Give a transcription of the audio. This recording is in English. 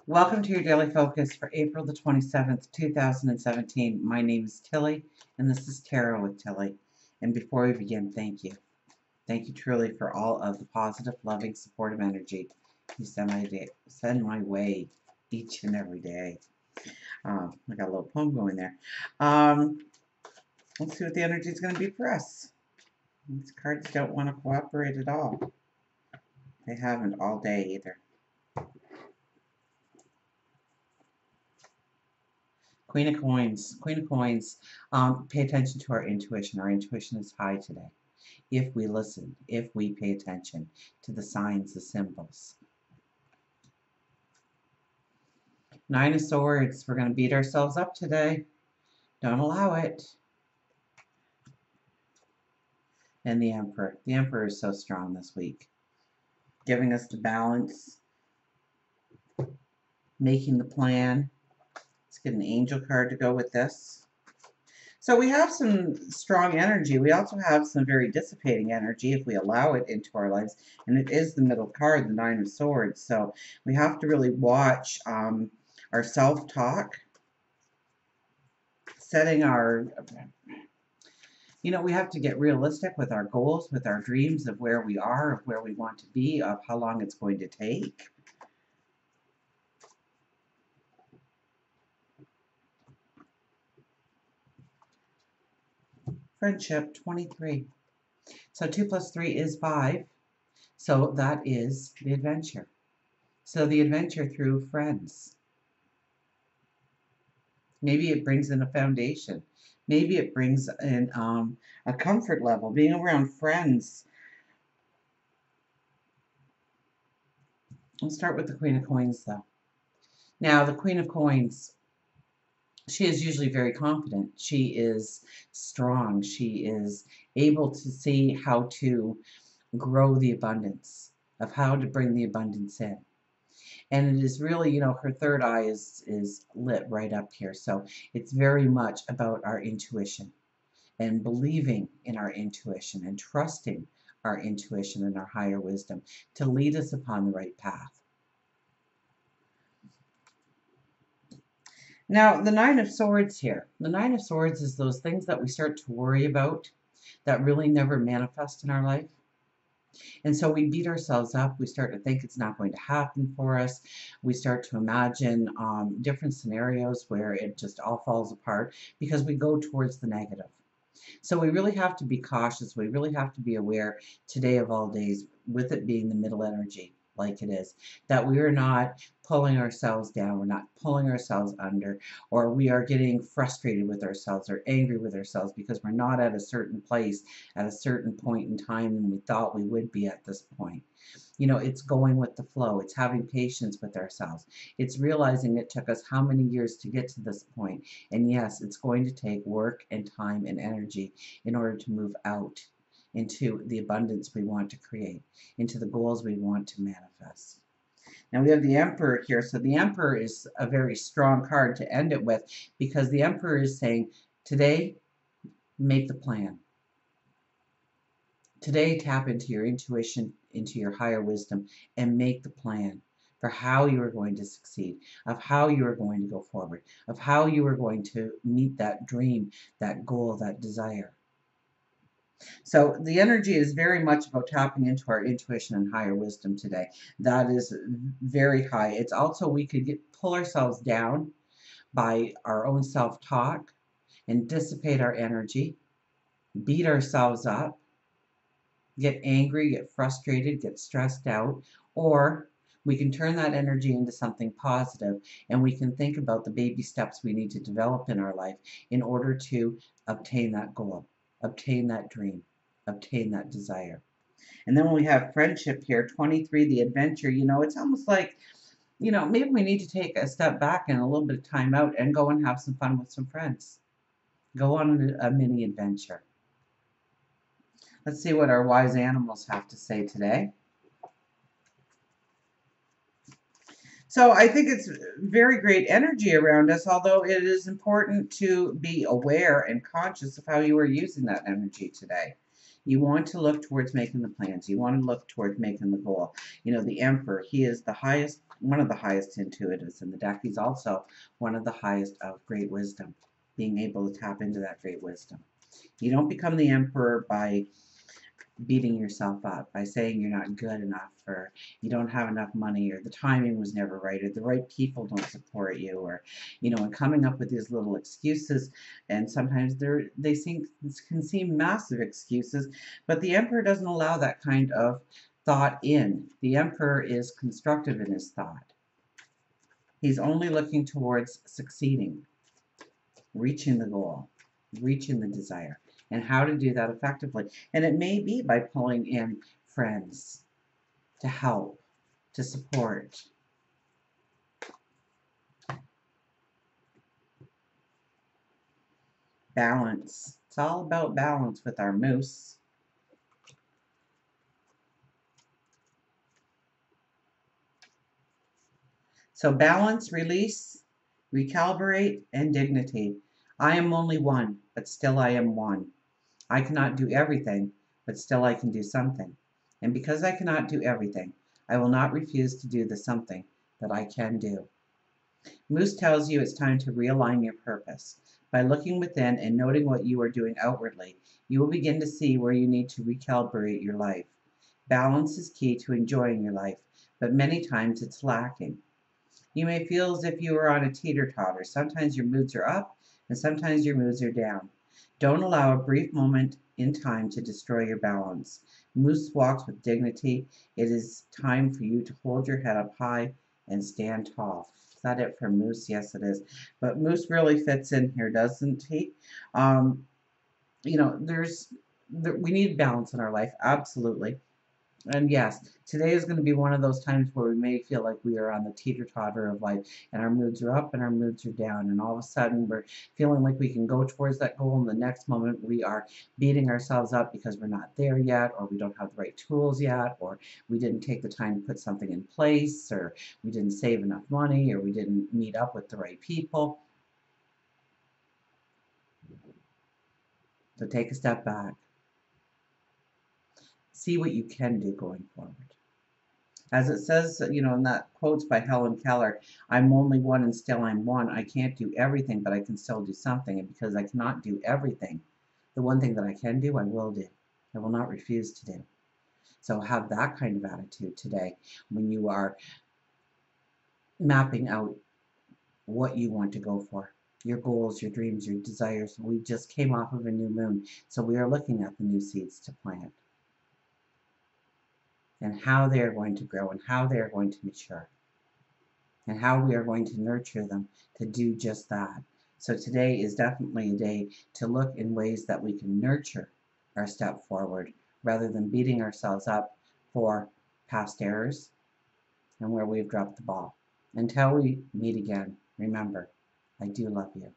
Welcome to your daily focus for April the 27th, 2017. My name is Tilly, and this is Tarot with Tilly. And before we begin, thank you. Thank you truly for all of the positive, loving, supportive energy you send my way each and every day. I got a little poem going there. Let's see what the energy is going to be for us. These cards don't want to cooperate at all. They haven't all day either. Queen of Coins. Queen of Coins. Pay attention to our intuition. Our intuition is high today. If we listen, if we pay attention to the signs, the symbols. Nine of Swords. We're going to beat ourselves up today. Don't allow it. And the Emperor. The Emperor is so strong this week. Giving us the balance. Making the plan. Let's get an angel card to go with this. So we have some strong energy. We also have some very dissipating energy if we allow it into our lives. And it is the middle card, the Nine of Swords. So we have to really watch our self-talk, setting our, we have to get realistic with our goals, with our dreams of where we are, of where we want to be, of how long it's going to take. Friendship, 23. So 2 plus 3 is 5. So that is the adventure. So the adventure through friends. Maybe it brings in a foundation. Maybe it brings in a comfort level, being around friends. I'll start with the Queen of Coins, though. Now, the Queen of Coins, she is usually very confident. She is strong. She is able to see how to grow the abundance, of how to bring the abundance in. And it is really, her third eye is lit right up here. So it's very much about our intuition and believing in our intuition and trusting our intuition and our higher wisdom to lead us upon the right path. Now, the Nine of Swords here. The Nine of Swords is those things that we start to worry about that really never manifest in our life. And so we beat ourselves up. We start to think it's not going to happen for us. We start to imagine different scenarios where it just all falls apart because we go towards the negative. So we really have to be cautious. We really have to be aware today of all days, with it being the middle energy like it is, that we are not pulling ourselves down, we're not pulling ourselves under, or we are getting frustrated with ourselves or angry with ourselves because we're not at a certain place at a certain point in time and we thought we would be at this point. It's going with the flow. It's having patience with ourselves. It's realizing it took us how many years to get to this point. And yes, it's going to take work and time and energy in order to move out into the abundance we want to create, into the goals we want to manifest. Now we have the Emperor here. So the Emperor is a very strong card to end it with because the Emperor is saying, today, make the plan. Today, tap into your intuition, into your higher wisdom, and make the plan for how you are going to succeed, of how you are going to go forward, of how you are going to meet that dream, that goal, that desire. So the energy is very much about tapping into our intuition and higher wisdom today. That is very high. It's also, we could pull ourselves down by our own self-talk and dissipate our energy, beat ourselves up, get angry, get frustrated, get stressed out, or we can turn that energy into something positive and we can think about the baby steps we need to develop in our life in order to obtain that goal, obtain that dream, obtain that desire. And then when we have friendship here, 23, the adventure, it's almost like, maybe we need to take a step back and a little bit of time out and go and have some fun with some friends. Go on a mini adventure. Let's see what our wise animals have to say today. So I think it's very great energy around us, although it is important to be aware and conscious of how you are using that energy today. You want to look towards making the plans. You want to look towards making the goal. You know, the Emperor, he is the highest, one of the highest intuitives in the deck. He's also one of the highest of great wisdom, being able to tap into that great wisdom. You don't become the Emperor by beating yourself up, by saying you're not good enough, or you don't have enough money, or the timing was never right, or the right people don't support you, or, you know, and coming up with these little excuses. And sometimes can seem massive excuses, but the Emperor doesn't allow that kind of thought in. The Emperor is constructive in his thought. He's only looking towards succeeding, reaching the goal, reaching the desire, and how to do that effectively. And it may be by pulling in friends to help, to support. Balance. It's all about balance with our moose. So balance, release, recalibrate, and dignity. I am only one, but still I am one. I cannot do everything, but still I can do something. And because I cannot do everything, I will not refuse to do the something that I can do. Moose tells you it's time to realign your purpose. By looking within and noting what you are doing outwardly, you will begin to see where you need to recalibrate your life. Balance is key to enjoying your life, but many times it's lacking. You may feel as if you are on a teeter-totter. Sometimes your moods are up, and sometimes your moods are down. Don't allow a brief moment in time to destroy your balance. Moose walks with dignity. It is time for you to hold your head up high and stand tall. Is that it for Moose? Yes, it is. But Moose really fits in here, doesn't he? You know, we need balance in our life, absolutely. And yes, today is going to be one of those times where we may feel like we are on the teeter-totter of life, and our moods are up and our moods are down, and all of a sudden we're feeling like we can go towards that goal, and the next moment we are beating ourselves up because we're not there yet, or we don't have the right tools yet, or we didn't take the time to put something in place, or we didn't save enough money, or we didn't meet up with the right people. So take a step back. See what you can do going forward. As it says, you know, in that quotes by Helen Keller, I'm only one and still I'm one. I can't do everything, but I can still do something. And because I cannot do everything, the one thing that I can do, I will do. I will not refuse to do. So have that kind of attitude today when you are mapping out what you want to go for. Your goals, your dreams, your desires. We just came off of a new moon. So we are looking at the new seeds to plant, and how they are going to grow, and how they are going to mature, and how we are going to nurture them to do just that. So today is definitely a day to look in ways that we can nurture our step forward rather than beating ourselves up for past errors and where we've dropped the ball. Until we meet again, remember, I do love you.